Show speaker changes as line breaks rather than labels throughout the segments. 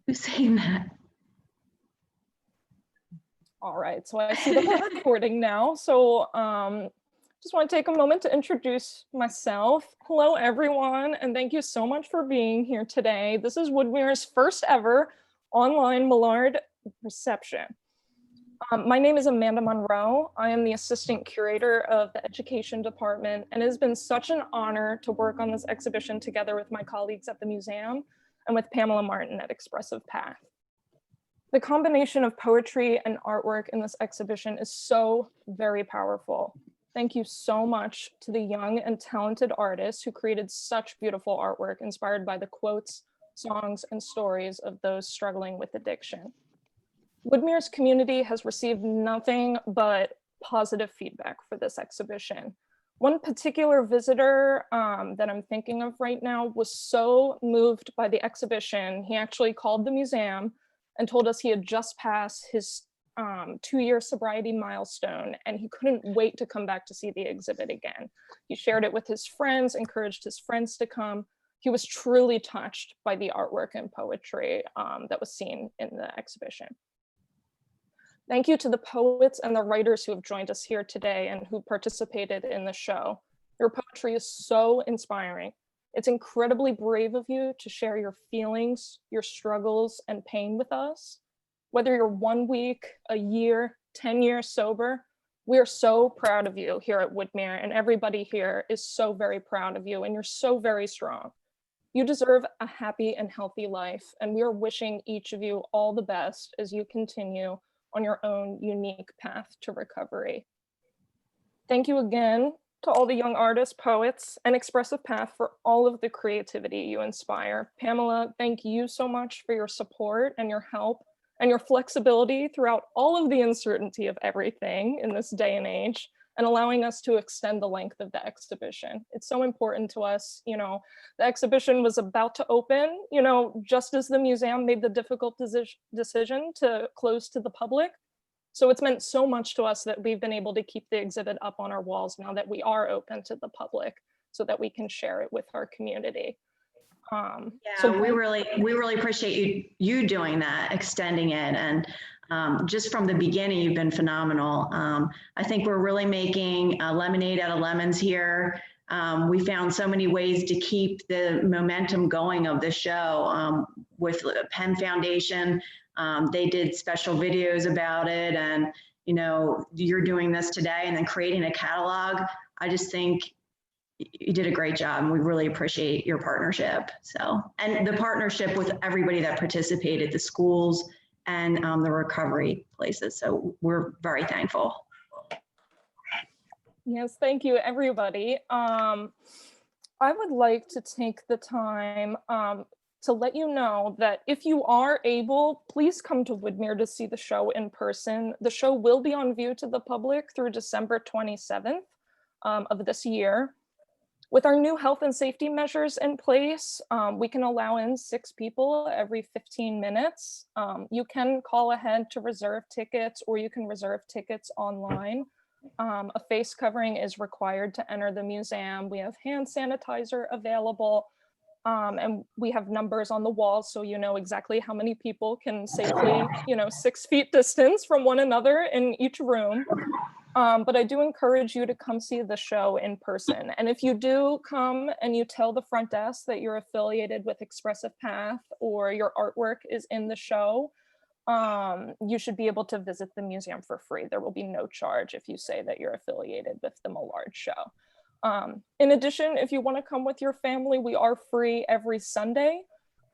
Who's saying that?
All right, so I see that we're recording now. So just want to take a moment to introduce myself. Hello, everyone, and thank you so much for being here today. This is Woodmere's first ever online Millard reception. My name is Amanda Monroe. I am the assistant curator of the education department, and it has been such an honor to work on this exhibition together with my colleagues at the museum and with Pamela Martin at Expressive Path. The combination of poetry and artwork in this exhibition is so very powerful. Thank you so much to the young and talented artists who created such beautiful artwork inspired by the quotes, songs, and stories of those struggling with addiction. Woodmere's community has received nothing but positive feedback for this exhibition. One particular visitor that I'm thinking of right now was so moved by the exhibition, he actually called the museum and told us he had just passed his 2-year sobriety milestone and he couldn't wait to come back to see the exhibit again. He shared it with his friends, encouraged his friends to come. He was truly touched by the artwork and poetry that was seen in the exhibition. Thank you to the poets and the writers who have joined us here today and who participated in the show. Your poetry is so inspiring. It's incredibly brave of you to share your feelings, your struggles, and pain with us. Whether you're 1 week, a year, 10 years sober, we are so proud of you here at Woodmere, and everybody here is so very proud of you, and you're so very strong. You deserve a happy and healthy life, and we are wishing each of you all the best as you continue on your own unique path to recovery. Thank you again to all the young artists, poets, and Expressive Path for all of the creativity you inspire. Pamela, thank you so much for your support and your help and your flexibility throughout all of the uncertainty of everything in this day and age, and allowing us to extend the length of the exhibition. It's so important to us. You know, the exhibition was about to open, you know, just as the museum made the difficult decision to close to the public. So it's meant so much to us that we've been able to keep the exhibit up on our walls now that we are open to the public so that we can share it with our community.
So we really appreciate you doing that, extending it. And just from the beginning, you've been phenomenal. I think we're really making lemonade out of lemons here. We found so many ways to keep the momentum going of the show with Penn Foundation. They did special videos about it, and you know, you're doing this today and then creating a catalog. I just think you did a great job, and we really appreciate your partnership. So, and the partnership with everybody that participated, the schools and the recovery places. So we're very thankful.
Yes, thank you, everybody. I would like to take the time to let you know that if you are able, please come to Woodmere to see the show in person. The show will be on view to the public through December 27th of this year. With our new health and safety measures in place, we can allow in 6 people every 15 minutes. You can call ahead to reserve tickets, or you can reserve tickets online. A face covering is required to enter the museum. We have hand sanitizer available, and we have numbers on the walls so you know exactly how many people can safely, you know, 6 feet distance from one another in each room. But I do encourage you to come see the show in person. And if you do come and you tell the front desk that you're affiliated with Expressive Path or your artwork is in the show, you should be able to visit the museum for free. There will be no charge if you say that you're affiliated with the Millard show. In addition, if you want to come with your family, we are free every Sunday.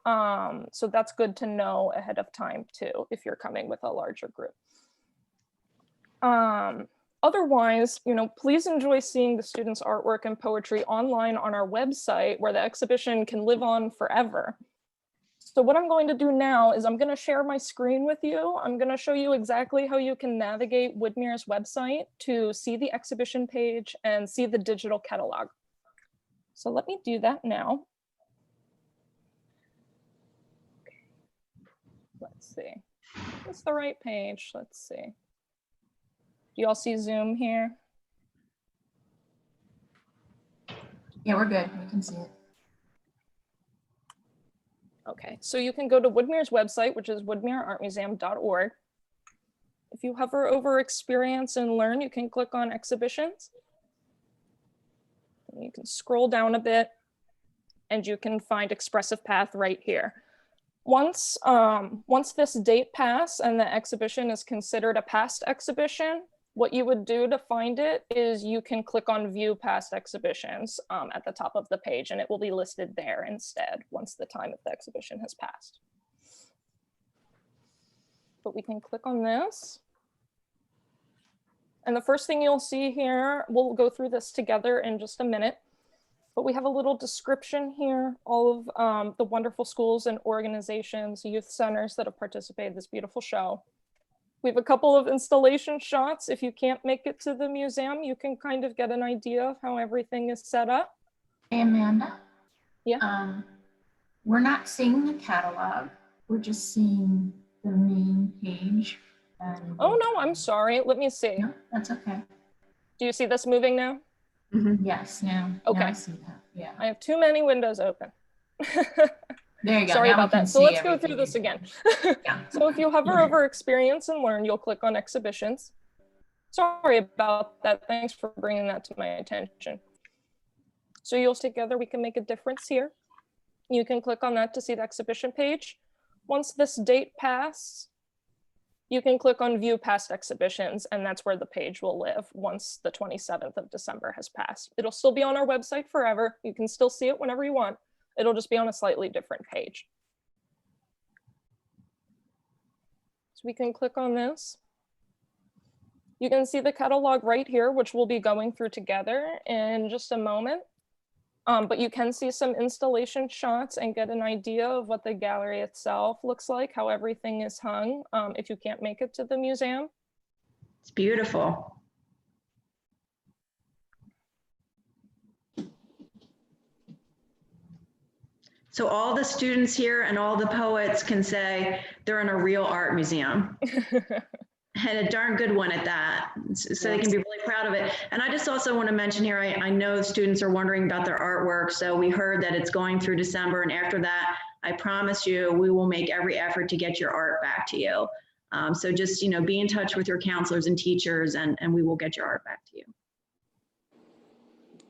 So that's good to know ahead of time too, if you're coming with a larger group. Otherwise, you know, please enjoy seeing the students' artwork and poetry online on our website, where the exhibition can live on forever. So what I'm going to do now is I'm going to share my screen with you. I'm going to show you exactly how you can navigate Woodmere's website to see the exhibition page and see the digital catalog. So let me do that now. Let's see. Is this the right page? Let's see. Do you all see Zoom here?
Yeah, we're good. We can see it.
Okay, so you can go to Woodmere's website, which is woodmereartmuseum.org. If you hover over experience and learn, you can click on exhibitions. You can scroll down a bit and you can find Expressive Path right here. Once this date passes and the exhibition is considered a past exhibition, what you would do to find it is you can click on view past exhibitions at the top of the page, and it will be listed there instead once the time of the exhibition has passed. But we can click on this. And the first thing you'll see here, we'll go through this together in just a minute, but we have a little description here, all of the wonderful schools and organizations, youth centers that have participated in this beautiful show. We have a couple of installation shots. If you can't make it to the museum, you can kind of get an idea of how everything is set up.
Hey, Amanda.
Yeah.
We're not seeing the catalog. We're just seeing the main page.
Oh, no, I'm sorry. Let me see.
No, that's okay.
Do you see this moving now?
Mm-hmm. Yes, now.
Okay.
Now I see that. Yeah.
I have too many windows open.
There you go.
Sorry
now
about that. So let's go through this again.
Yeah.
So if you hover over experience and learn, you'll click on exhibitions. Sorry about that. Thanks for bringing that to my attention. So you'll see together, we can make a difference here. You can click on that to see the exhibition page. Once this date passes, you can click on view past exhibitions, and that's where the page will live once the 27th of December has passed. It'll still be on our website forever. You can still see it whenever you want. It'll just be on a slightly different page. So we can click on this. You can see the catalog right here, which we'll be going through together in just a moment. But you can see some installation shots and get an idea of what the gallery itself looks like, how everything is hung, if you can't make it to the museum.
It's beautiful. So all the students here and all the poets can say they're in a real art museum. And a darn good one at that, so they can be really proud of it. And I just also want to mention here, I know students are wondering about their artwork, so we heard that it's going through December, and after that, I promise you, we will make every effort to get your art back to you. So just, be in touch with your counselors and teachers, and we will get your art back to you.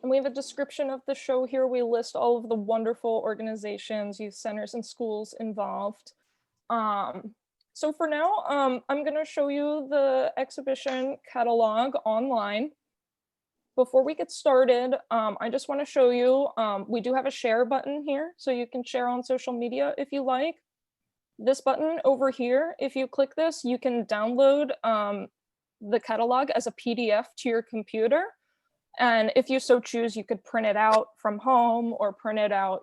And we have a description of the show here. We list all of the wonderful organizations, youth centers, and schools involved. So for now, I'm going to show you the exhibition catalog online. Before we get started, I just want to show you, we do have a share button here, so you can share on social media if you like. This button over here, if you click this, you can download the catalog as a PDF to your computer. And if you so choose, you could print it out from home or print it out,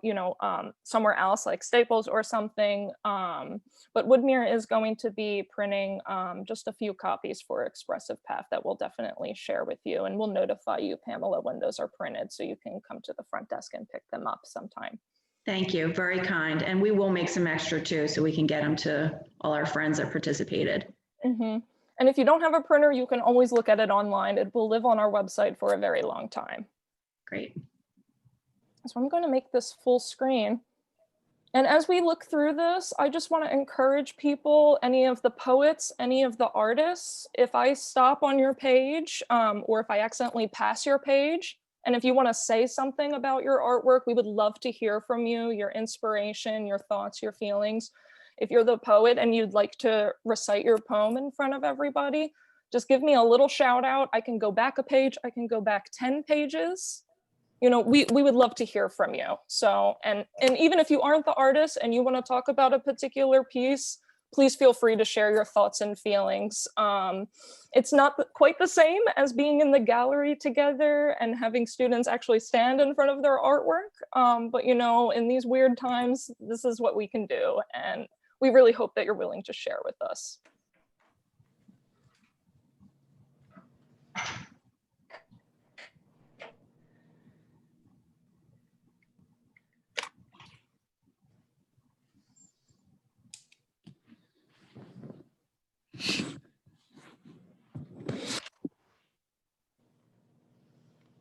somewhere else like Staples or something. But Woodmere is going to be printing just a few copies for Expressive Path that we'll definitely share with you. And we'll notify you, Pamela, when those are printed, so you can come to the front desk and pick them up sometime.
Thank you, very kind. And we will make some extra too, so we can get them to all our friends that participated.
Mm-hmm. And if you don't have a printer, you can always look at it online. It will live on our website for a very long time.
Great.
So I'm going to make this full screen. And as we look through this, I just want to encourage people, any of the poets, any of the artists, if I stop on your page or if I accidentally pass your page, and if you want to say something about your artwork, we would love to hear from you, your inspiration, your thoughts, your feelings. If you're the poet and you'd like to recite your poem in front of everybody, just give me a little shout out. I can go back a page. I can go back 10 pages. We would love to hear from you. So, and even if you aren't the artist and you want to talk about a particular piece, please feel free to share your thoughts and feelings. It's not quite the same as being in the gallery together and having students actually stand in front of their artwork. But in these weird times, this is what we can do. And we really hope that you're willing to share with us.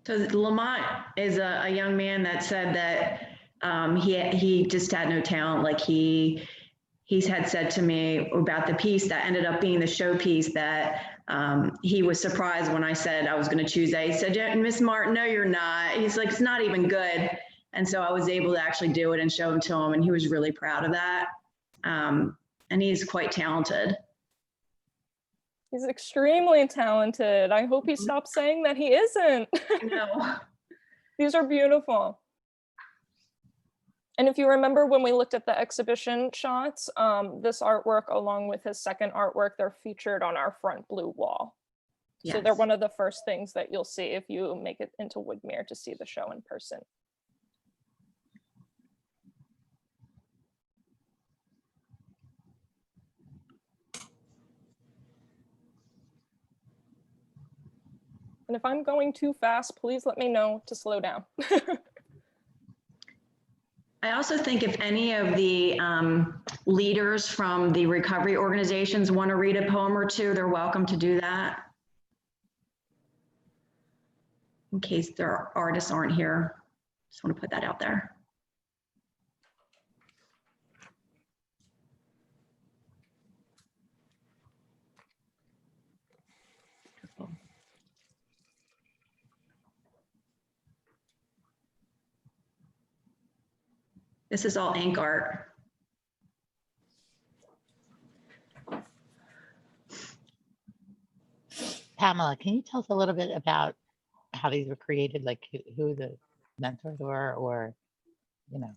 So Lamont is a young man that said that he just had no talent. Like he's had said to me about the piece that ended up being the showpiece that he was surprised when I said I was going to choose that. He said, yeah, Miss Martin, no, you're not. He's like, it's not even good. And so I was able to actually do it and show him to him, and he was really proud of that. And he's quite talented.
He's extremely talented. I hope he stops saying that he isn't.
No.
These are beautiful. And if you remember when we looked at the exhibition shots, this artwork along with his second artwork, they're featured on our front blue wall.
Yes.
So they're one of the first things that you'll see if you make it into Woodmere to see the show in person. And if I'm going too fast, please let me know to slow down.
I also think if any of the leaders from the recovery organizations want to read a poem or two, they're welcome to do that. In case their artists aren't here. Just want to put that out there. This is all ink art.
Pamela, can you tell us a little bit about how these were created, like who the mentors were, or, you know?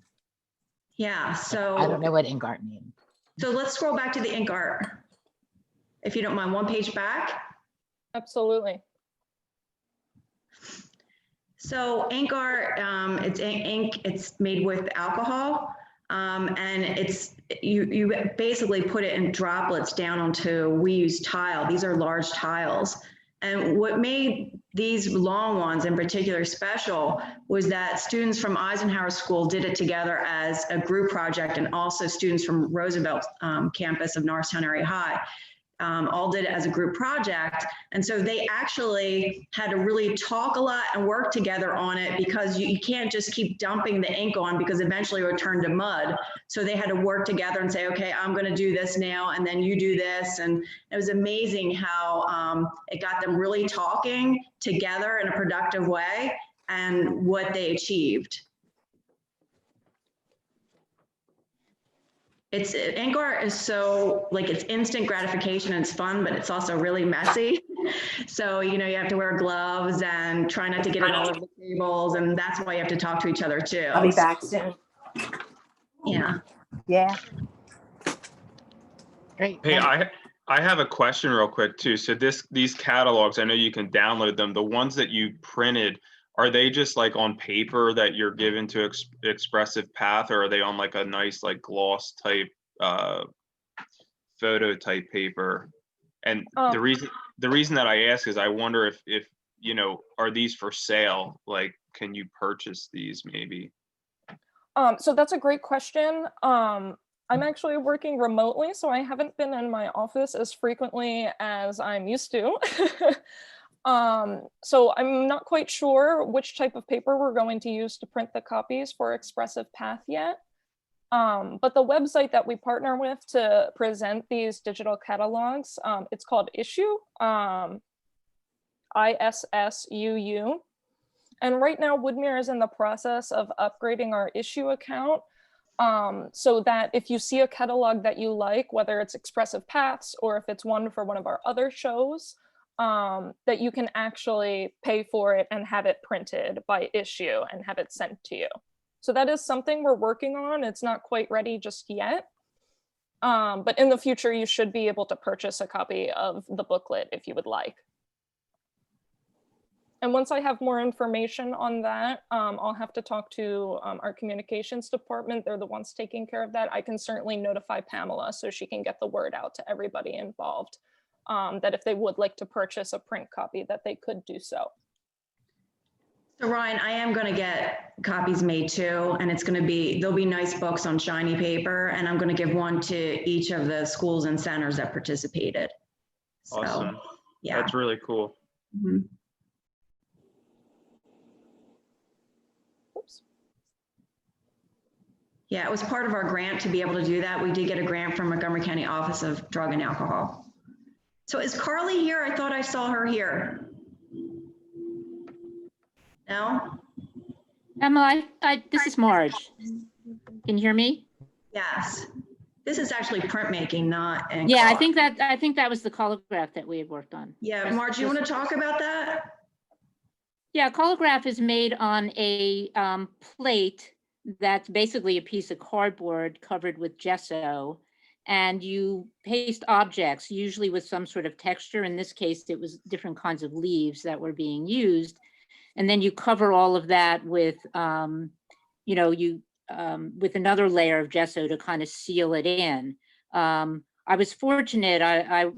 Yeah, so.
I don't know what ink art means.
So let's scroll back to the ink art. If you don't mind, one page back.
Absolutely.
So ink art, it's ink, it's made with alcohol, and it's you basically put it in droplets down onto, we use tile. These are large tiles. And what made these long ones in particular special was that students from Eisenhower School did it together as a group project, and also students from Roosevelt campus of Norristown Area High. All did it as a group project. And so they actually had to really talk a lot and work together on it, because you can't just keep dumping the ink on, because eventually it would turn to mud. So they had to work together and say, okay, I'm going to do this now, and then you do this. And it was amazing how it got them really talking together in a productive way and what they achieved. Ink art is so, like, it's instant gratification and it's fun, but it's also really messy. So, you know, you have to wear gloves and try not to get it all over the tables, and that's why you have to talk to each other too.
I'll be back soon.
Yeah.
Yeah.
Great.
Hey,
thanks.
I have a question real quick too. So these catalogs, I know you can download them. The ones that you printed, are they just like on paper that you're given to Expressive Path, or are they on like a nice like gloss type photo type paper? And the reason that I ask is I wonder if you know, are these for sale? Like, can you purchase these maybe?
So that's a great question. I'm actually working remotely, so I haven't been in my office as frequently as I'm used to. So I'm not quite sure which type of paper we're going to use to print the copies for Expressive Path yet. But the website that we partner with to present these digital catalogs, it's called Issuu, ISSUU. And right now, Woodmere is in the process of upgrading our Issuu account, so that if you see a catalog that you like, whether it's Expressive Paths or if it's one for one of our other shows, that you can actually pay for it and have it printed by Issuu and have it sent to you. So that is something we're working on. It's not quite ready just yet. But in the future, you should be able to purchase a copy of the booklet if you would like. And once I have more information on that, I'll have to talk to our communications department. They're the ones taking care of that. I can certainly notify Pamela so she can get the word out to everybody involved, that if they would like to purchase a print copy, that they could do so.
So Ryan, I am going to get copies made too, and there'll be nice books on shiny paper, and I'm going to give one to each of the schools and centers that participated. So,
Awesome.
Yeah.
That's really cool.
Mm-hmm.
Oops.
Yeah, it was part of our grant to be able to do that. We did get a grant from Montgomery County Office of Drug and Alcohol. So is Carly here? I thought I saw her here. No?
Emma, this is Marge. Can you hear me?
Yes. This is actually printmaking, not in
Yeah,
color.
I think that was the colograph that we had worked on.
Yeah, Marge, you want to talk about that?
Yeah, colograph is made on a plate that's basically a piece of cardboard covered with gesso, and you paste objects, usually with some sort of texture. In this case, it was different kinds of leaves that were being used. And then you cover all of that with, with another layer of gesso to kind of seal it in. I was fortunate, I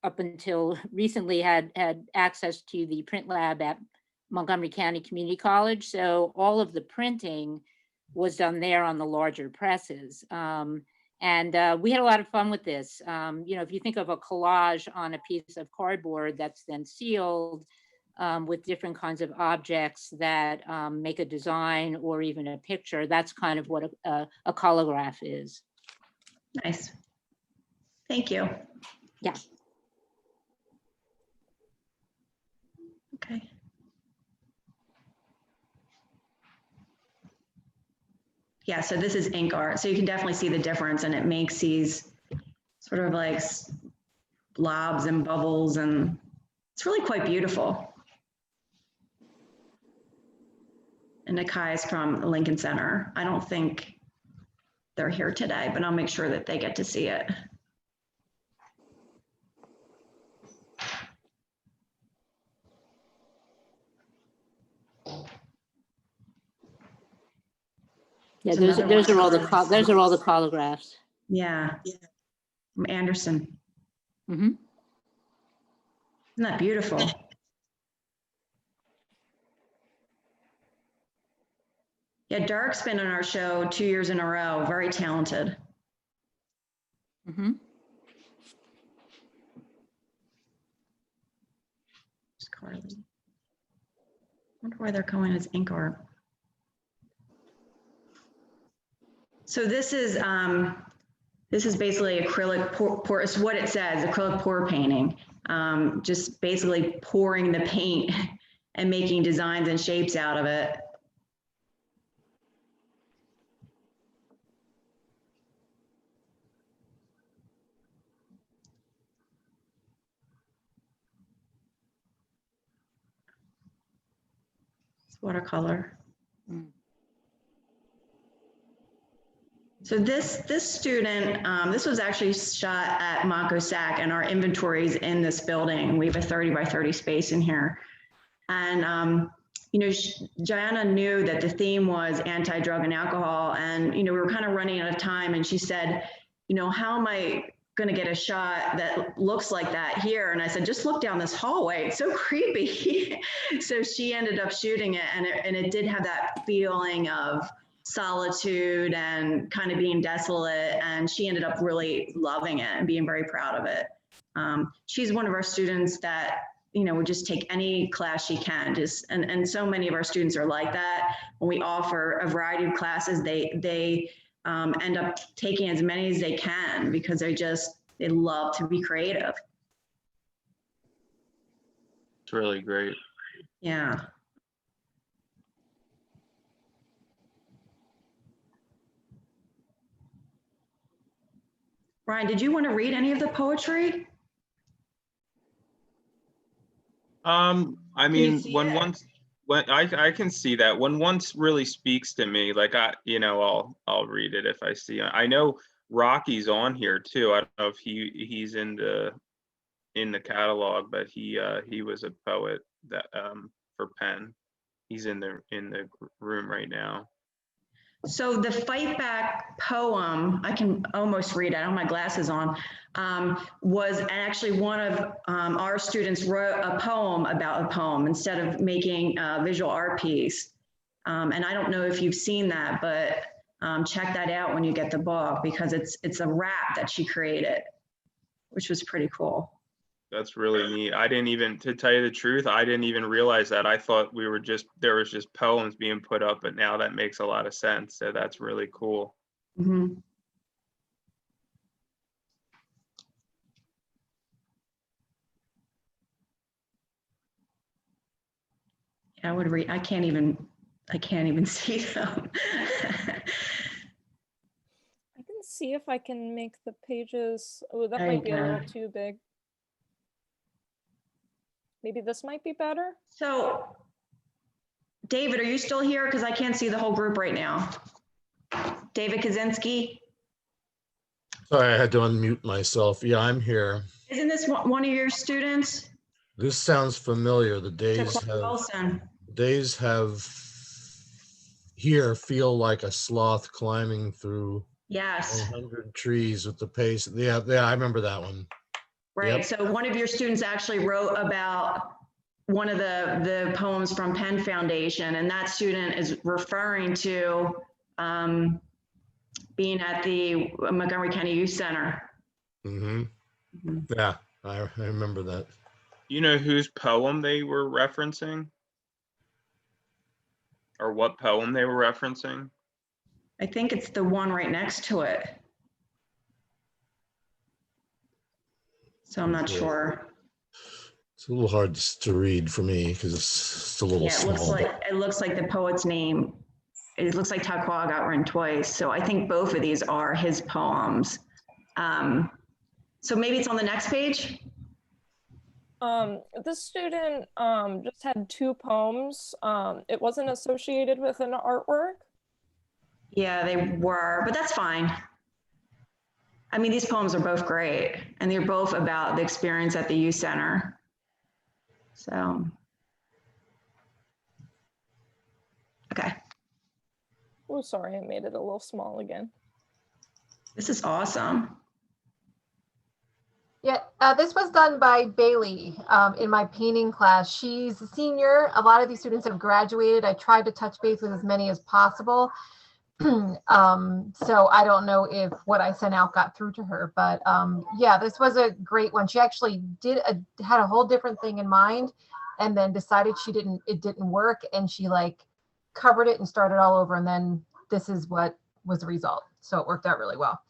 up until recently had access to the print lab at Montgomery County Community College. So all of the printing was done there on the larger presses. And we had a lot of fun with this. If you think of a collage on a piece of cardboard that's then sealed with different kinds of objects that make a design or even a picture, that's kind of what a colograph is.
Nice. Thank you.
Yeah.
Okay. Yeah, so this is ink art. So you can definitely see the difference, and it makes these sort of like blobs and bubbles, and it's really quite beautiful. And Nakai is from Lincoln Center. I don't think they're here today, but I'll make sure that they get to see it.
Yeah,
There's
those
another
are all the
one.
those are all the collographs.
Yeah, from Anderson.
Mm-hmm.
Isn't that beautiful? Yeah, Dark's been on our show 2 years in a row. Very talented.
Mm-hmm.
There's Carly. I wonder why they're calling it ink art. So this is basically acrylic pour. It's what it says, acrylic pour painting. Just basically pouring the paint and making designs and shapes out of it. It's watercolor.
Mm.
So this student, this was actually shot at Monco Sac, and our inventory is in this building. We have a 30 by 30 space in here. And, Gianna knew that the theme was anti-drug and alcohol. And, we were kind of running out of time. And she said, how am I going to get a shot that looks like that here? And I said, just look down this hallway. It's so creepy. So she ended up shooting it, and it did have that feeling of solitude and kind of being desolate, and she ended up really loving it and being very proud of it. She's one of our students that would just take any class she can, and so many of our students are like that. When we offer a variety of classes, they end up taking as many as they can because they love to be creative.
It's really great.
Yeah. Ryan, did you want to read any of the poetry?
I mean, when I can see that when one really speaks to me, like I'll read it if I see it. I know Rocky's on here too. I don't know if he's in the catalog, but he was a poet that for Penn. He's in the room right now.
So the Fight Back poem, I can almost read it, I don't have my glasses on, was actually one of our students wrote a poem about a poem instead of making a visual art piece. And I don't know if you've seen that, but check that out when you get the book, because it's a rap that she created, which was pretty cool.
That's really neat. I didn't even, to tell you the truth, I didn't even realize that. I thought there was just poems being put up, but now that makes a lot of sense. So that's really cool.
Mhm. I would read, I can't even see them.
I can see if I can make the pages. Oh, that
There you
might be a little
go.
too big. Maybe this might be better.
So, David, are you still here? Because I can't see the whole group right now. David Kaczynski,
Sorry, I had to unmute myself. Yeah, I'm here.
isn't this one of your students?
This sounds familiar. The
Wilson.
days have here feel like a sloth climbing through
Yes,
100 trees with the pace. Yeah, I remember that one.
right.
Yep.
So one of your students actually wrote about one of the poems from Penn Foundation, and that student is referring to being at the Montgomery County Youth Center.
Mm-hmm. Yeah, I remember that.
You know whose poem they were referencing? Or what poem they were referencing?
I think it's the one right next to it. So I'm not
Okay.
sure.
It's a little hard to read for me because it's a little
Yeah,
small.
it looks like the poet's name. It looks like Taqwa got written twice. So I think both of these are his poems. So maybe it's on the next page.
This student just had 2 poems. It wasn't associated with an artwork.
Yeah, they were, but that's fine. I mean, these poems are both great, and they're both about the experience at the youth center. So, okay.
Oh, sorry, I made it a little small again.
This is awesome.
Yeah, this was done by Bailey in my painting class. She's a senior. A lot of these students have graduated. I tried to touch base with as many as possible. So I don't know if what I sent out got through to her, but yeah, this was a great one. She actually had a whole different thing in mind, and then decided it didn't work, and she like covered it and started all over, and then this is what was the result. So it worked out really well.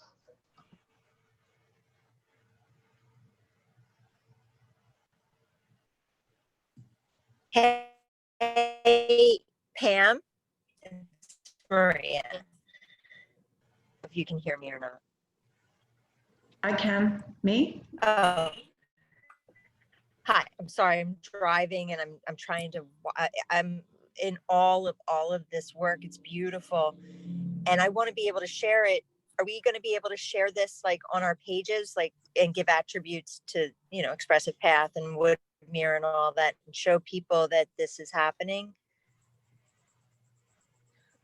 Hey, Pam, it's Maria. If you can hear me or not.
I can. Me?
Oh, hi. I'm sorry. I'm driving and I'm trying to. I'm in all of this work. It's beautiful, and I want to be able to share it. Are we going to be able to share this like on our pages, like, and give attributes to, you know, Expressive Path and Woodmere and all that, and show people that this is happening?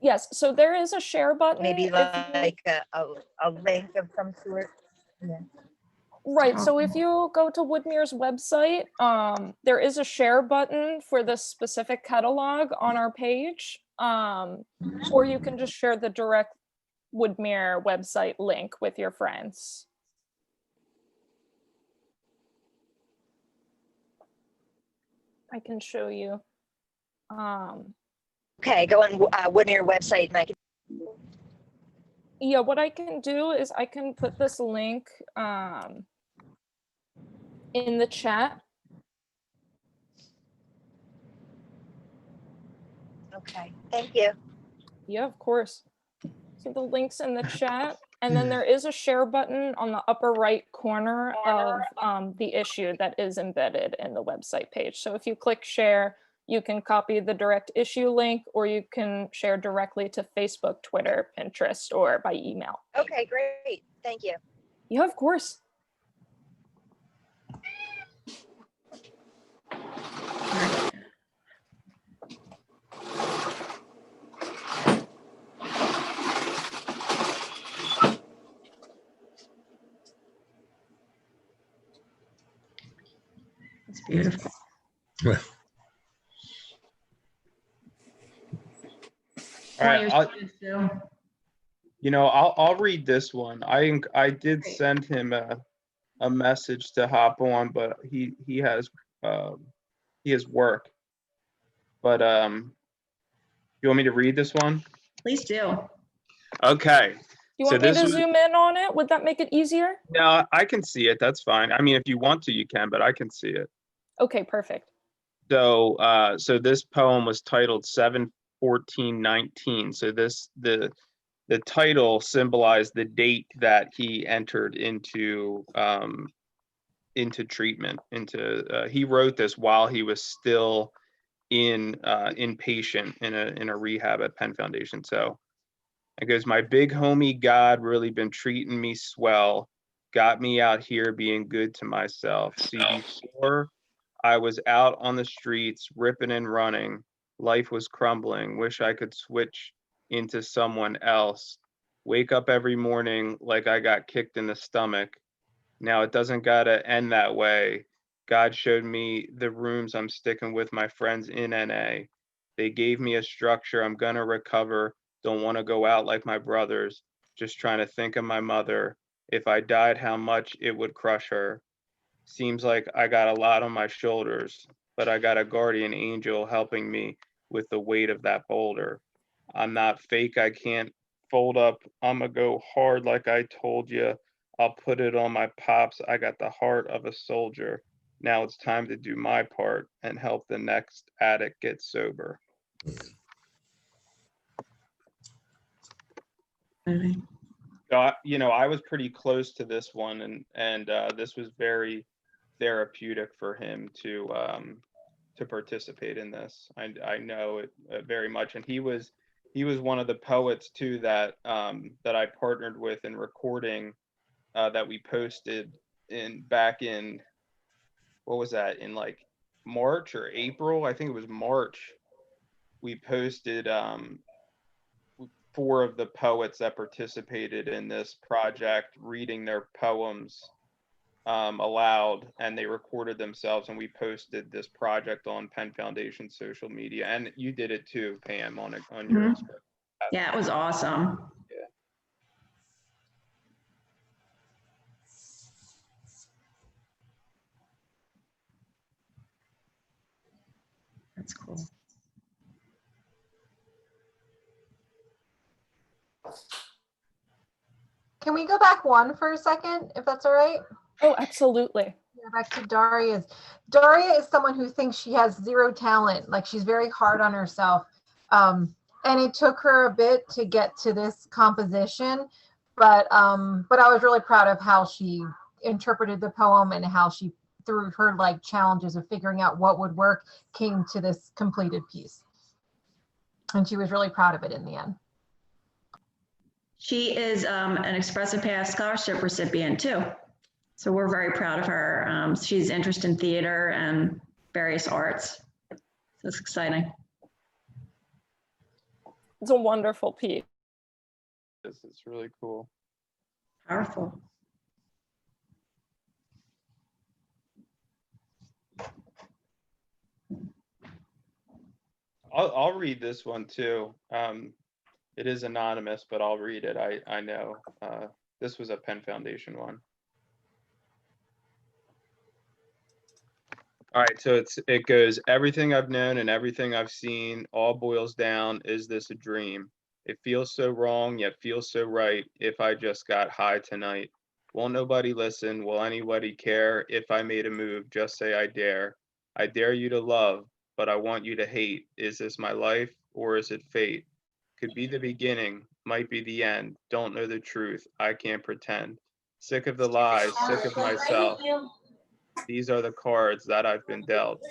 Yes, so there is a share button.
Maybe like a link of some sort. Yeah.
Right, so if you go to Woodmere's website, there is a share button for this specific catalog on our page, or you can just share the direct Woodmere website link with your friends. I can show you.
Okay, go on Woodmere website and I can.
Yeah, what I can do is I can put this link in the chat.
Okay, thank you.
Yeah, of course. So the link's in the chat, and then there is a share button on the upper right corner of the issue that is embedded in the website page. So if you click share, you can copy the direct issue link, or you can share directly to Facebook, Twitter, Pinterest, or by email.
Okay, great. Thank you.
Yeah, of course.
It's beautiful.
Yeah.
All right, you know, I'll read this one. I did send him a message to hop on, but he has work. But you want me to read this one?
Please do.
Okay.
Do you
So
want me
this
to
was-
zoom in on it? Would that make it easier?
No, I can see it. That's fine. I mean, if you want to, you can, but I can see it.
Okay, perfect.
So, so this poem was titled 7/14/19. So the title symbolized the date that he entered into treatment. He wrote this while he was still inpatient in a rehab at Penn Foundation. So it goes, my big homie God really been treating me swell, got me out here being good to myself. See, before I was out on the streets, ripping and running, life was crumbling, wish I could switch into someone else. Wake up every morning like I got kicked in the stomach. Now it doesn't gotta end that way. God showed me the rooms I'm sticking with my friends in NA. They gave me a structure, I'm gonna recover. Don't want to go out like my brothers, just trying to think of my mother. If I died, how much it would crush her. Seems like I got a lot on my shoulders, but I got a guardian angel helping me with the weight of that boulder. I'm not fake, I can't fold up. I'ma go hard like I told you. I'll put it on my pops. I got the heart of a soldier. Now it's time to do my part and help the next addict get sober. So I was pretty close to this one, and this was very therapeutic for him to participate in this. I know it very much, and he was one of the poets too that I partnered with in recording that we posted back in, what was that, in like March or April? I think it was March. We posted 4 of the poets that participated in this project reading their poems aloud, and they recorded themselves, and we posted this project on Penn Foundation social media. And you did it too, Pam, on your Expressive Path.
Yeah, it was awesome.
Yeah.
That's cool.
Can we go back one for a second, if that's all right?
Oh, absolutely.
Back to Daria's. Daria is someone who thinks she has zero talent, like she's very hard on herself. And it took her a bit to get to this composition, but I was really proud of how she interpreted the poem and how she, through her like challenges of figuring out what would work, came to this completed piece. And she was really proud of it in the end.
She is an Expressive Path scholarship recipient too. So we're very proud of her. She's interested in theater and various arts. So it's exciting.
It's a wonderful piece.
It's really cool.
Powerful.
I'll read this one too. It is anonymous, but I'll read it. I know this was a Penn Foundation one. All right, so it goes, everything I've known and everything I've seen all boils down, is this a dream? It feels so wrong, yet feels so right. If I just got high tonight, won't nobody listen? Will anybody care? If I made a move, just say I dare. I dare you to love, but I want you to hate. Is this my life or is it fate? Could be the beginning, might be the end. Don't know the truth, I can't pretend. Sick of the lies, sick of myself. These are the cards that I've been dealt.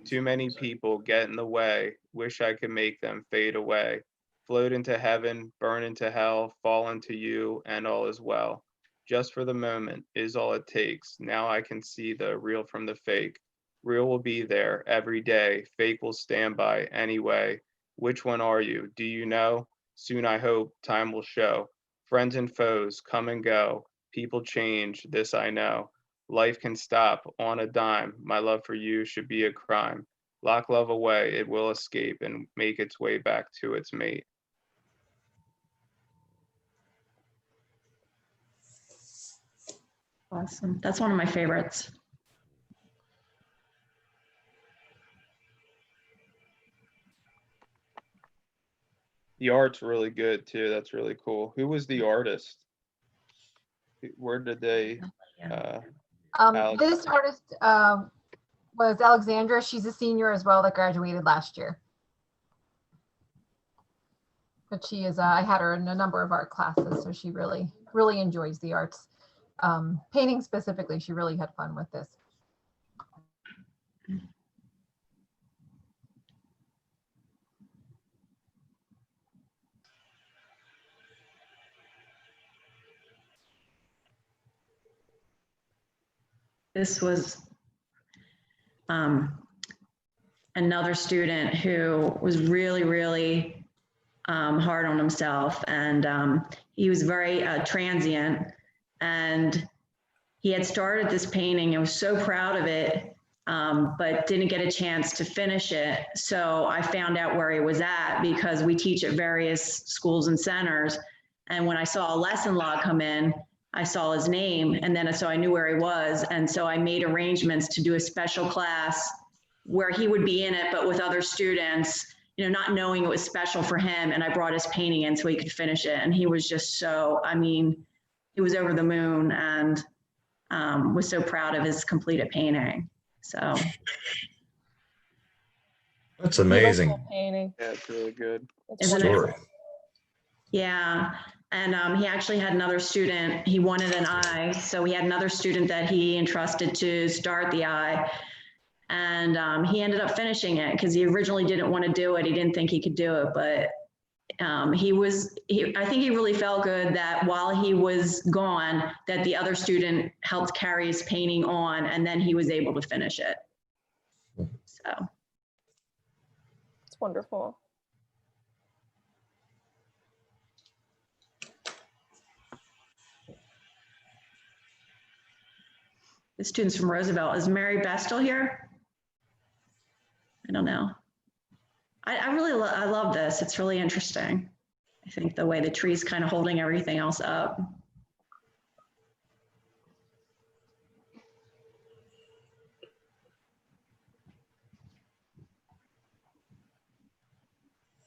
Too many people get in the way. Wish I could make them fade away. Float into heaven, burn into hell, fall into you, and all is well. Just for the moment is all it takes. Now I can see the real from the fake. Real will be there every day. Fake will stand by anyway. Which one are you? Do you know? Soon I hope time will show. Friends and foes come and go. People change, this I know. Life can stop on a dime. My love for you should be a crime. Lock love away, it will escape and make its way back to its mate.
Awesome. That's one of my favorites.
The art's really good too. That's really cool. Who was the artist? Where did they? Alex?
This artist was Alexandra. She's a senior as well that graduated last year. But she is, I had her in a number of art classes, so she really, really enjoys the arts. Painting specifically, she really had fun with this.
This was another student who was really, really hard on himself, and he was very transient, and he had started this painting and was so proud of it, but didn't get a chance to finish it. So I found out where he was at because we teach at various schools and centers, and when I saw a lesson log come in, I saw his name, and then so I knew where he was. And so I made arrangements to do a special class where he would be in it, but with other students, you know, not knowing it was special for him. And I brought his painting in so he could finish it. And he was just so, I mean, he was over the moon and was so proud of his completed painting. So.
That's amazing.
Beautiful painting.
Yeah, it's really good.
Isn't it?
Story.
Yeah, and he actually had another student, he wanted an eye, so he had another student that he entrusted to start the eye. And he ended up finishing it because he originally didn't want to do it. He didn't think he could do it, but I think he really felt good that while he was gone, that the other student helped carry his painting on, and then he was able to finish it. So.
It's wonderful.
The students from Roosevelt. Is Mary Bestel here? I don't know. I really I love this. It's really interesting. I think the way the tree's kind of holding everything else up.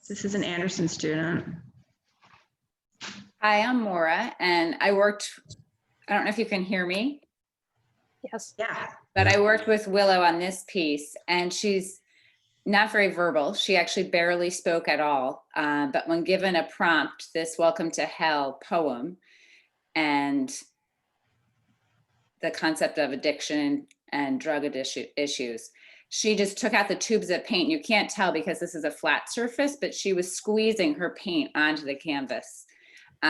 This is an Anderson student.
Hi, I'm Maura, and I don't know if you can hear me.
Yes.
Yeah.
But I worked with Willow on this piece, and she's not very verbal. She actually barely spoke at all. But when given a prompt, this Welcome to Hell poem, and the concept of addiction and drug issues, she just took out the tubes of paint. You can't tell because this is a flat surface, but she was squeezing her paint onto the canvas.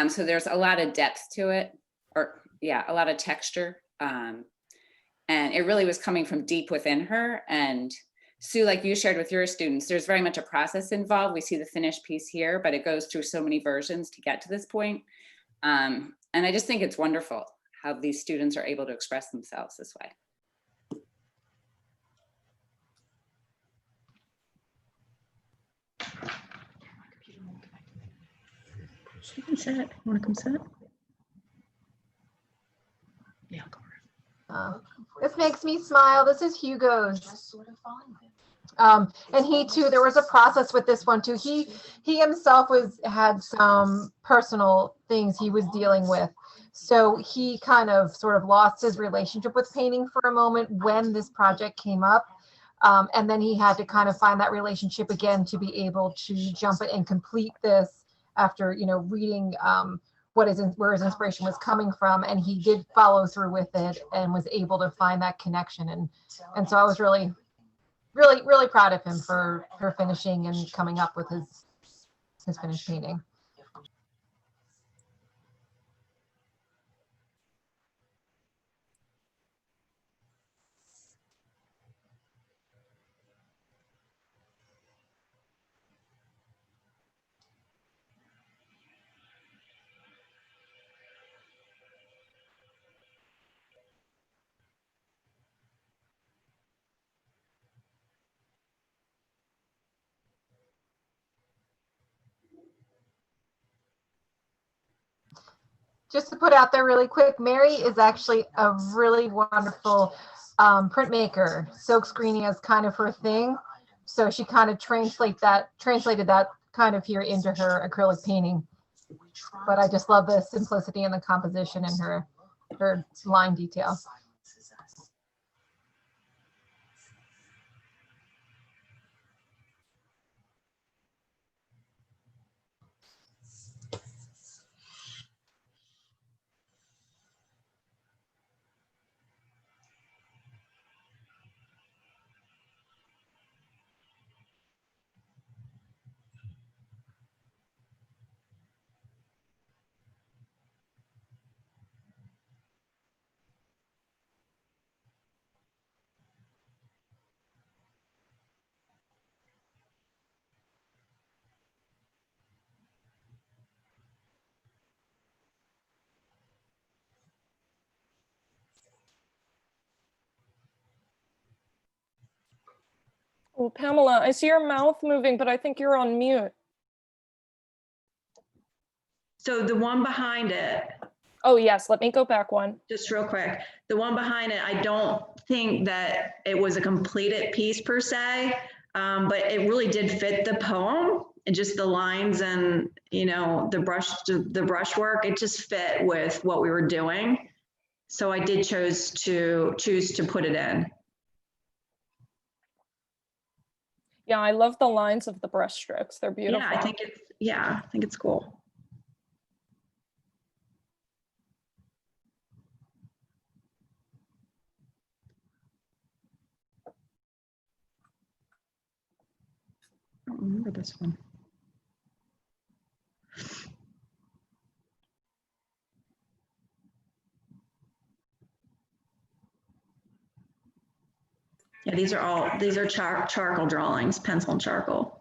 So there's a lot of depth to it, a lot of texture. And it really was coming from deep within her. And Sue, like you shared with your students, there's very much a process involved. We see the finished piece here, but it goes through so many versions to get to this point. And I just think it's wonderful how these students are able to express themselves this way.
You can sit. You want to come sit? Yeah, I'll go.
This makes me smile. This is Hugo's. And he too, there was a process with this one too. He himself had some personal things he was dealing with. So he kind of sort of lost his relationship with painting for a moment when this project came up. And then he had to kind of find that relationship again to be able to jump in and complete this after, you know, reading where his inspiration was coming from, and he did follow through with it and was able to find that connection. And so I was really proud of him for finishing and coming up with his finished painting. just to put out there really quick, Mary is actually a really wonderful printmaker. Silk screening is kind of her thing. So she kind of translated that kind of here into her acrylic painting. But I just love the simplicity and the composition and her line detail.
Oh, Pamela, I see your mouth moving, but I think you're on mute.
So the one behind it,
Oh, yes, let me go back one.
just real quick, the one behind it, I don't think that it was a completed piece per se, but it really did fit the poem and just the lines and, you know, the brushwork, it just fit with what we were doing. So I did choose to put it in.
Yeah, I love the lines of the brush strokes. They're beautiful.
Yeah, I think it's cool. I don't remember this one. Yeah, these are charcoal drawings, pencil and charcoal.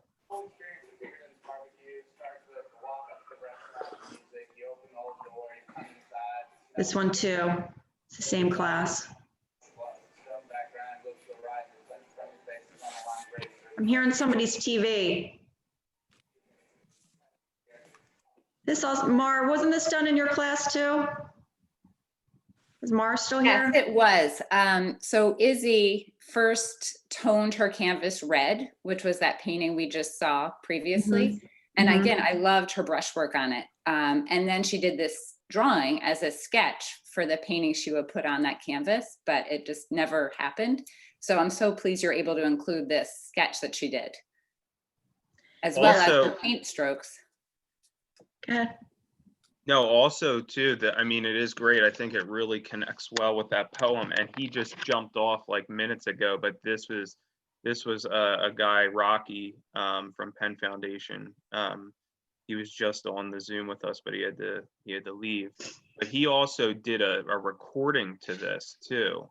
This one too, it's the same class. I'm hearing somebody's TV. This also, Mar, wasn't this done in your class too? Is Mar still here?
Yes, it was. So Izzy first toned her canvas red, which was that painting we just saw previously. And again, I loved her brushwork on it. And then she did this drawing as a sketch for the painting she would put on that canvas, but it just never happened. So I'm so pleased you're able to include this sketch that she did, as well as the paint strokes.
Okay.
No, also too, that, I mean, it is great. I think it really connects well with that poem, and he just jumped off like minutes ago, but this was a guy, Rocky, from Penn Foundation. He was just on the Zoom with us, but he had to leave. But he also did a recording to this too.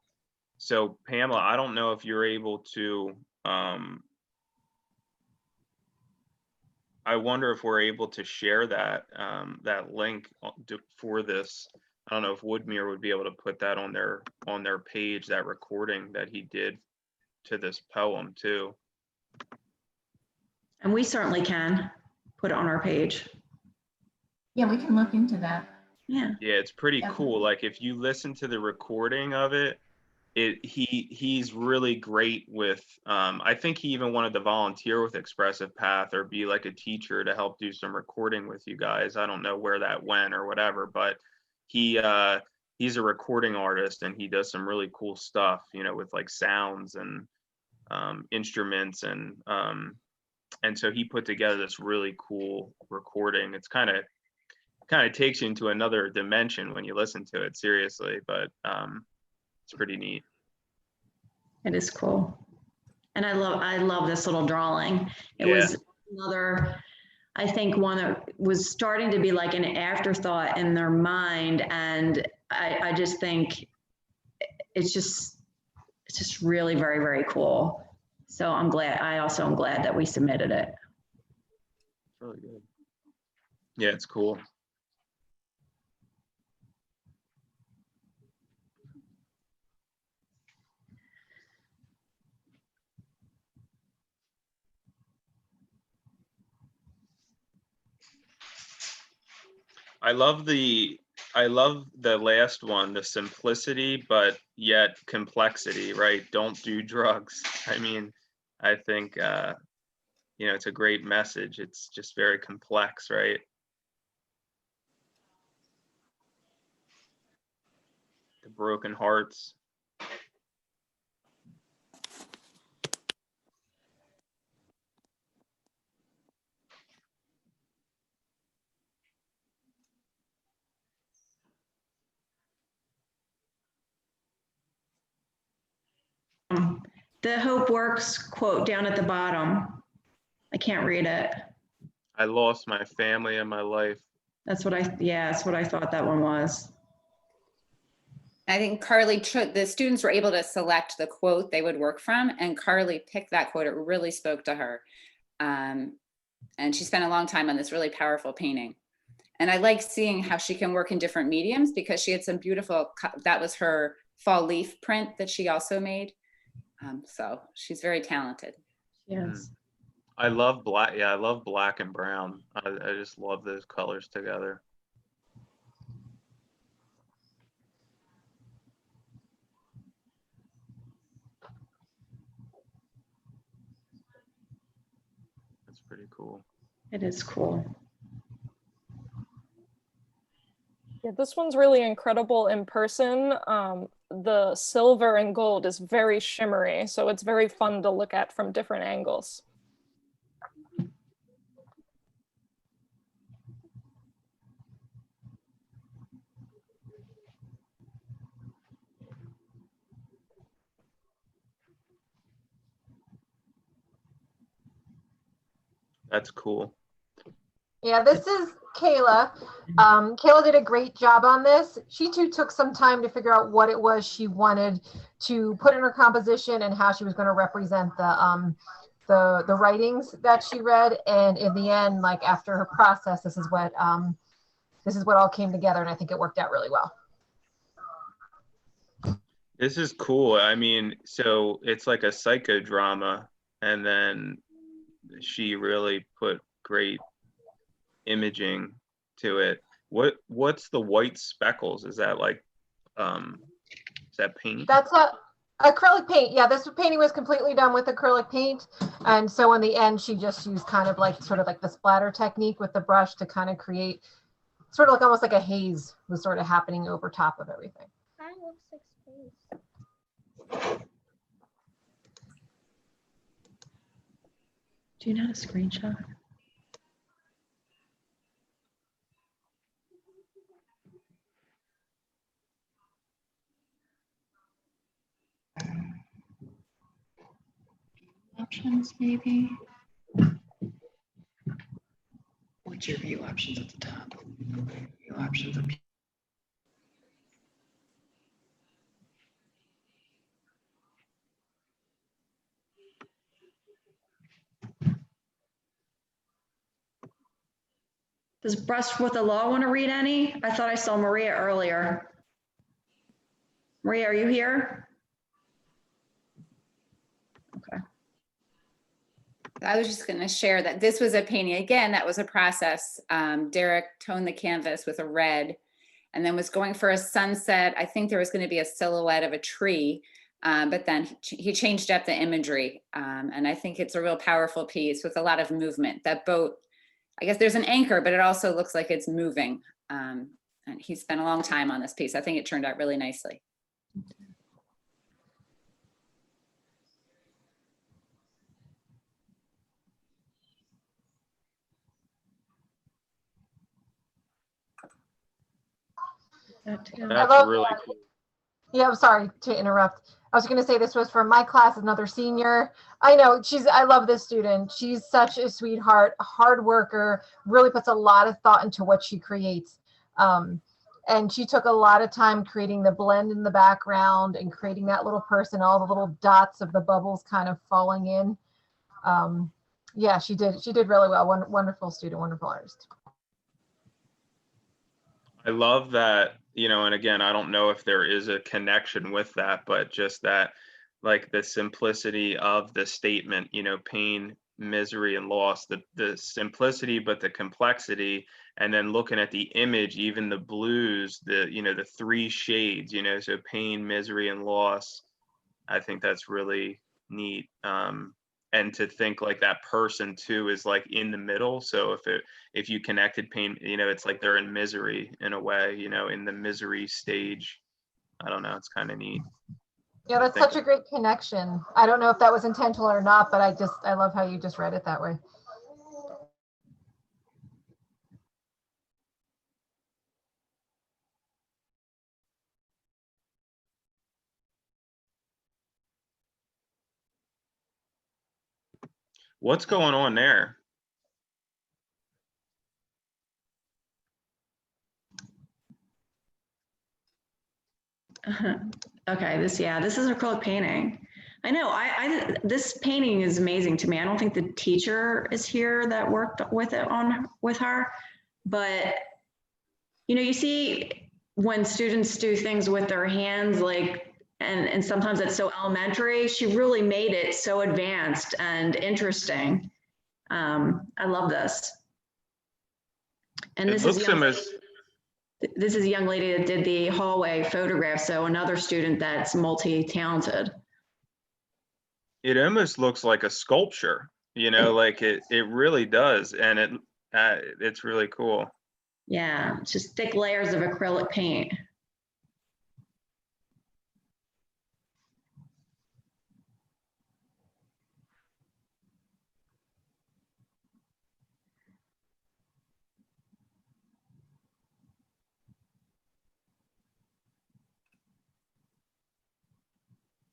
So Pamela, I don't know if you're able to, I wonder if we're able to share that that link for this. I don't know if Woodmere would be able to put that on their page, that recording that he did to this poem too.
And we certainly can put it on our page.
Yeah, we can look into that.
Yeah.
Yeah, it's pretty cool. Like if you listen to the recording of it, he's really great with, I think he even wanted to volunteer with Expressive Path or be like a teacher to help do some recording with you guys. I don't know where that went or whatever, but he's a recording artist and he does some really cool stuff, you know, with like sounds and instruments, and so he put together this really cool recording. It's kind of takes you into another dimension when you listen to it, seriously, but it's pretty neat.
It is cool. And I love this little drawing. It was another, I think, one that was starting to be like an afterthought in their mind. And I just think it's just really very, very cool. So I also am glad that we submitted it.
Really good. Yeah, it's cool. I love the I love the last one, the simplicity, but yet complexity, right? Don't do drugs. I mean, I think, you know, it's a great message. It's just very complex, right? The broken hearts.
The Hope Worxs quote down at the bottom. I can't read it.
I lost my family and my life.
That's what that's what I thought that one was.
I think Carly, the students were able to select the quote they would work from, and Carly picked that quote. It really spoke to her. And she spent a long time on this really powerful painting. And I like seeing how she can work in different mediums, because she had some beautiful, that was her fall leaf print that she also made. So she's very talented.
Yes.
I love black. Yeah, I love black and brown. I just love those colors together. That's pretty cool.
It is cool.
Yeah, this one's really incredible in person. The silver and gold is very shimmery, so it's very fun to look at from different angles.
That's cool.
Yeah, this is Kayla. Kayla did a great job on this. She too took some time to figure out what it was she wanted to put in her composition and how she was going to represent the writings that she read. And in the end, like after her process, this is what all came together, and I think it worked out really well.
This is cool. I mean, so it's like a psychodrama, and then she really put great imaging to it. What's the white speckles? Is that like is that paint?
That's acrylic paint. Yeah, this painting was completely done with acrylic paint, and so in the end she just used kind of like sort of like the splatter technique with the brush to kind of create sort of like almost like a haze was sort of happening over top of everything.
Do you know how to screenshot?
Options, maybe. What's your view options at the top? View options up here.
Does Brush with the Law want to read any? I thought I saw Maria earlier. Maria, are you here? Okay.
I was just going to share that this was a painting. Again, that was a process. Derek toned the canvas with a red and then was going for a sunset. I think there was going to be a silhouette of a tree, but then he changed up the imagery. And I think it's a real powerful piece with a lot of movement. That boat, I guess there's an anchor, but it also looks like it's moving. And he spent a long time on this piece. I think it turned out really nicely.
That's
love
really
that.
cool.
Yeah, I'm sorry to interrupt. I was going to say this was from my class, another senior. I know I love this student. She's such a sweetheart, hard worker, really puts a lot of thought into what she creates. And she took a lot of time creating the blend in the background and creating that little person, all the little dots of the bubbles kind of falling in. Yeah, she did really well. Wonderful student, wonderful artist.
I love that, you know, and again, I don't know if there is a connection with that, but just that, like the simplicity of the statement, you know, pain, misery, and loss, the simplicity, but the complexity, And then looking at the image, even the blues, the three shades, so pain, misery, and loss. I think that's really neat. And to think like that person too is like in the middle. So if you connected pain, it's like they're in misery in a way, in the misery stage. I don't know. It's kind of neat.
Yeah, that's such a great connection. I don't know if that was intentional or not, but I love how you just read it that way.
What's going on there?
Okay, this is acrylic painting. I know, this painting is amazing to me. I don't think the teacher is here that worked with it with her, but you see when students do things with their hands, like, and sometimes it's so elementary, she really made it so advanced and interesting. I love this. And this is a young lady that did the hallway photograph, so another student that's multi-talented.
It almost looks like a sculpture, like it really does, and it's really cool.
Yeah, it's just thick layers of acrylic paint.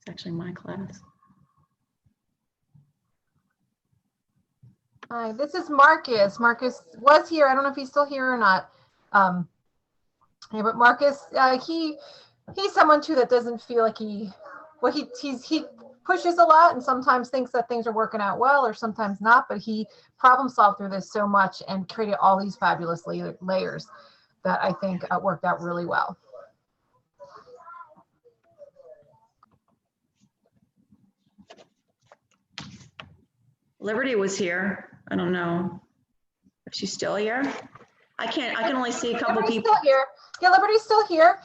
It's actually my class.
Hi, this is Marcus. Marcus was here. I don't know if he's still here or not. Yeah, but Marcus, he's someone too that doesn't feel like he pushes a lot and sometimes thinks that things are working out well or sometimes not, but he problem solved through this so much and created all these fabulous layers that I think worked out really well.
Liberty was here. I don't know if she's still here. I can only see a couple people.
Still here. Yeah, Liberty's still here.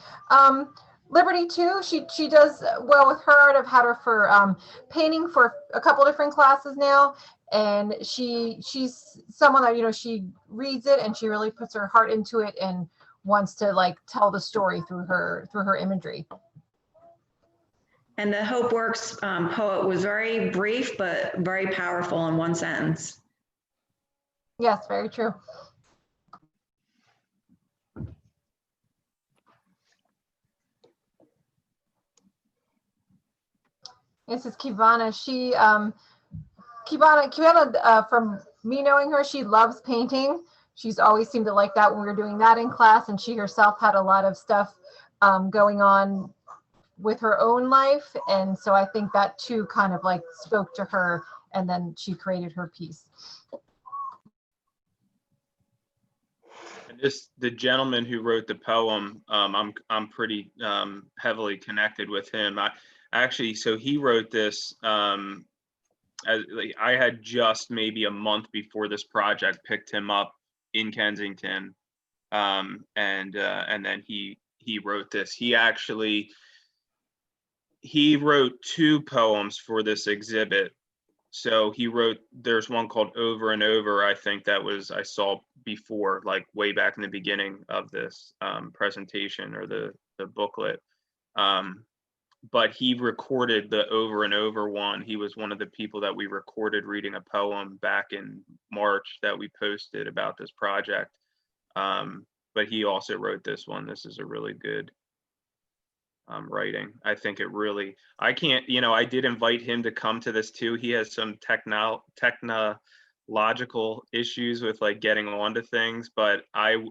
Liberty too, she does well with her art. I've had her for painting for a couple different classes now, and she's someone that she reads it and she really puts her heart into it and wants to like tell the story through her imagery.
And the Hope Works poet was very brief but very powerful in one sentence.
Yes, very true. This is Kivana. Kivana, from me knowing her, she loves painting. She's always seemed to like that when we were doing that in class, and she herself had a lot of stuff going on with her own life, and so I think that too kind of like spoke to her, and then she created her piece.
And the gentleman who wrote the poem, I'm pretty heavily connected with him. So he wrote this. I had just maybe a month before this project picked him up in Kensington, and then he wrote this. He wrote two poems for this exhibit. So there's one called Over and Over, I think I saw before, like way back in the beginning of this presentation or the booklet. But he recorded the Over and Over one. He was one of the people that we recorded reading a poem back in March that we posted about this project. But he also wrote this one. This is a really good writing. I think it really, I did invite him to come to this too. He has some technological issues with like getting onto things, but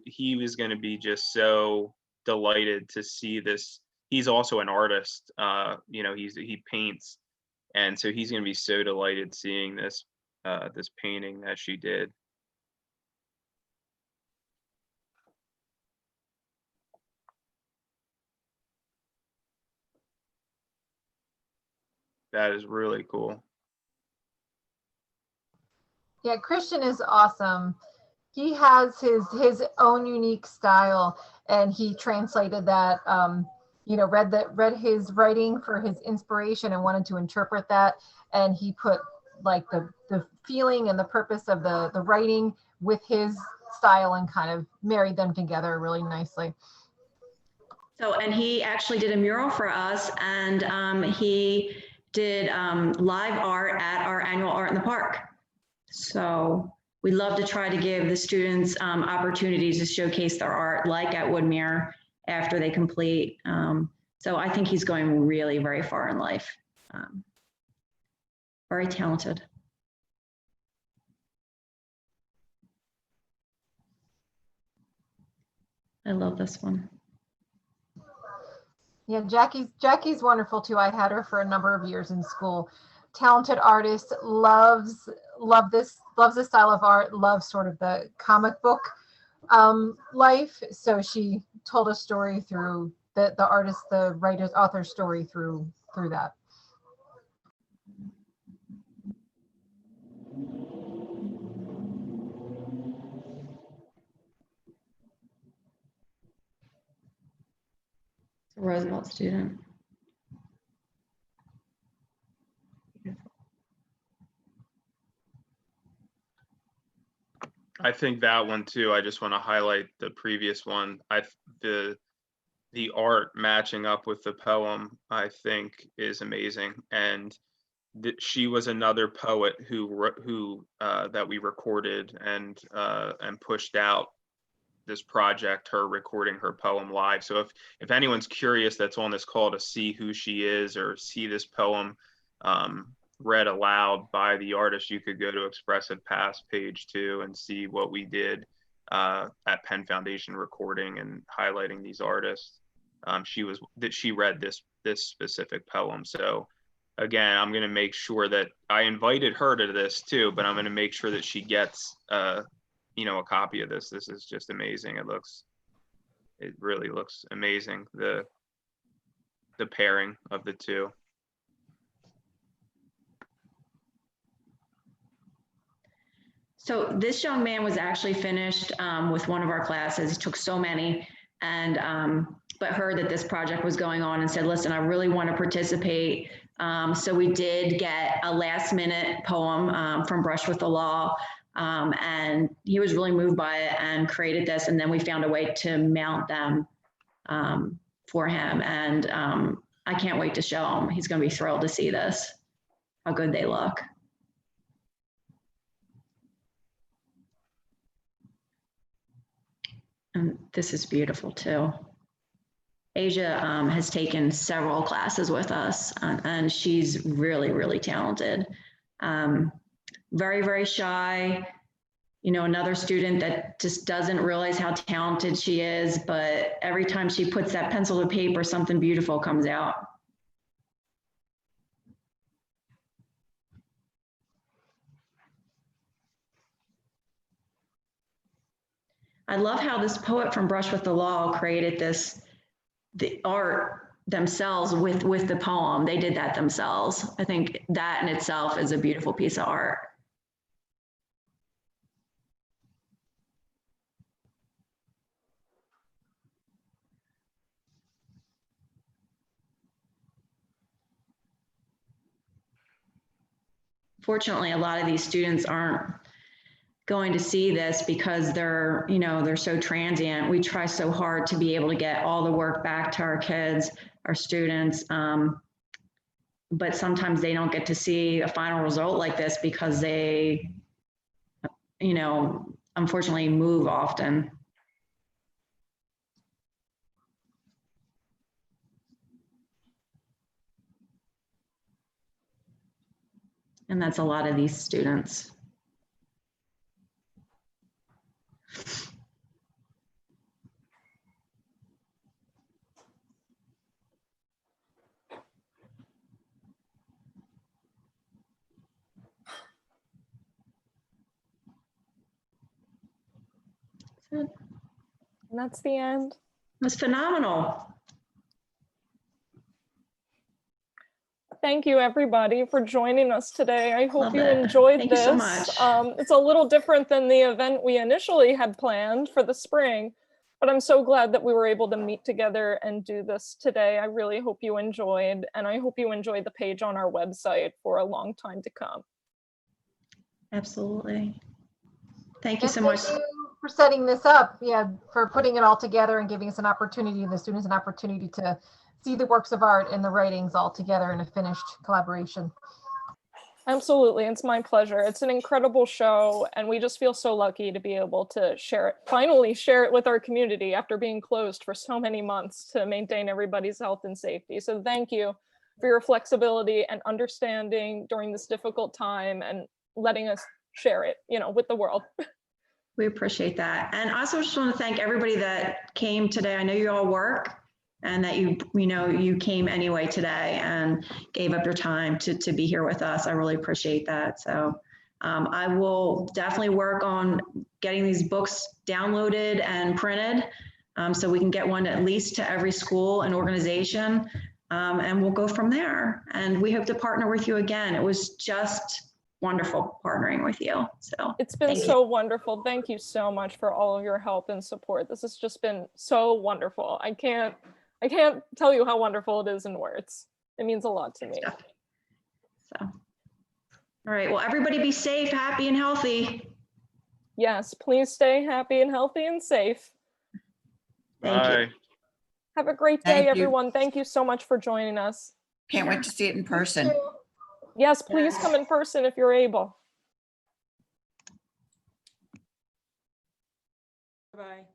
he was going to be just so delighted to see this. He's also an artist. He paints, and so he's going to be so delighted seeing this painting that she did. That is really cool.
Yeah, Christian is awesome. he has his own unique style, and he translated that. Read his writing for his inspiration and wanted to interpret that, and he put like the feeling and the purpose of the writing with his style and kind of married them together really nicely.
So, and he actually did a mural for us, and he did live art at our annual Art in the Park. So we love to try to give the students opportunities to showcase their art, like at Woodmere, after they complete. So I think he's going really very far in life. Very talented. I love this one.
Yeah, Jackie's wonderful too. I had her for a number of years in school. Talented artist, loves this style of art, loves sort of the comic book life. So she told a story through the artist, the writer's author's story through that.
It's a Roosevelt student.
I think that one too. I just want to highlight the previous one. The art matching up with the poem, I think, is amazing. And she was another poet who that we recorded and pushed out this project, her recording her poem live. So if anyone's curious that's on this call to see who she is or see this poem read aloud by the artist, you could go to Expressive Path page 2 and see what we did at Penn Foundation recording and highlighting these artists. She read this specific poem. So again, I'm going to make sure that I invited her to this too, but I'm going to make sure that she gets a copy of this. This is just amazing. It really looks amazing. The pairing of the two.
So this young man was actually finished with one of our classes. He took so many, and but heard that this project was going on and said, listen, I really want to participate. So we did get a last minute poem from Brush with the Law, and he was really moved by it and created this. And then we found a way to mount them for him. And I can't wait to show him. He's going to be thrilled to see this, how good they look. And this is beautiful too. Asia has taken several classes with us, and she's really, really talented. Very, very shy. Another student that just doesn't realize how talented she is, but every time she puts that pencil to paper, something beautiful comes out. I love how this poet from Brush with the Law created the art themselves with the poem. They did that themselves. I think that in itself is a beautiful piece of art. Fortunately, a lot of these students aren't going to see this because they're so transient. We try so hard to be able to get all the work back to our kids, our students, but sometimes they don't get to see a final result like this because they, unfortunately move often. And that's a lot of these students.
And that's the end.
It was phenomenal.
thank you everybody for joining us today. I hope
Love
you
it.
enjoyed
Thank
this.
you so much.
It's a little different than the event we initially had planned for the spring, but I'm so glad that we were able to meet together and do this today. I really hope you enjoyed, and I hope you enjoyed the page on our website for a long time to come.
Absolutely. Thank you
And
so much.
thank you for setting this up. Yeah, for putting it all together and giving us an opportunity, the students an opportunity to see the works of art and the writings all together in a finished collaboration.
Absolutely, it's my pleasure. It's an incredible show, and we just feel so lucky to be able to share it, finally share it with our community after being closed for so many months to maintain everybody's health and safety. So thank you for your flexibility and understanding during this difficult time and letting us share it, with the world.
We appreciate that. And I also just want to thank everybody that came today. I know you all work and that you came anyway today and gave up your time to be here with us. I really appreciate that. So I will definitely work on getting these books downloaded and printed so we can get one at least to every school and organization, and we'll go from there. And we hope to partner with you again. It was just wonderful partnering with you. So
it's been so wonderful. Thank you so much for all of your help and support. This has just been so wonderful. I can't tell you how wonderful it is in words. It means a lot to me.
So, all right. Well, everybody be safe, happy, and healthy.
Yes, please stay happy and healthy and safe.
Bye.
Have a great day, everyone. Thank you so much for joining us.
Can't wait to see it in person.
Yes, please come in person if you're able.
Bye.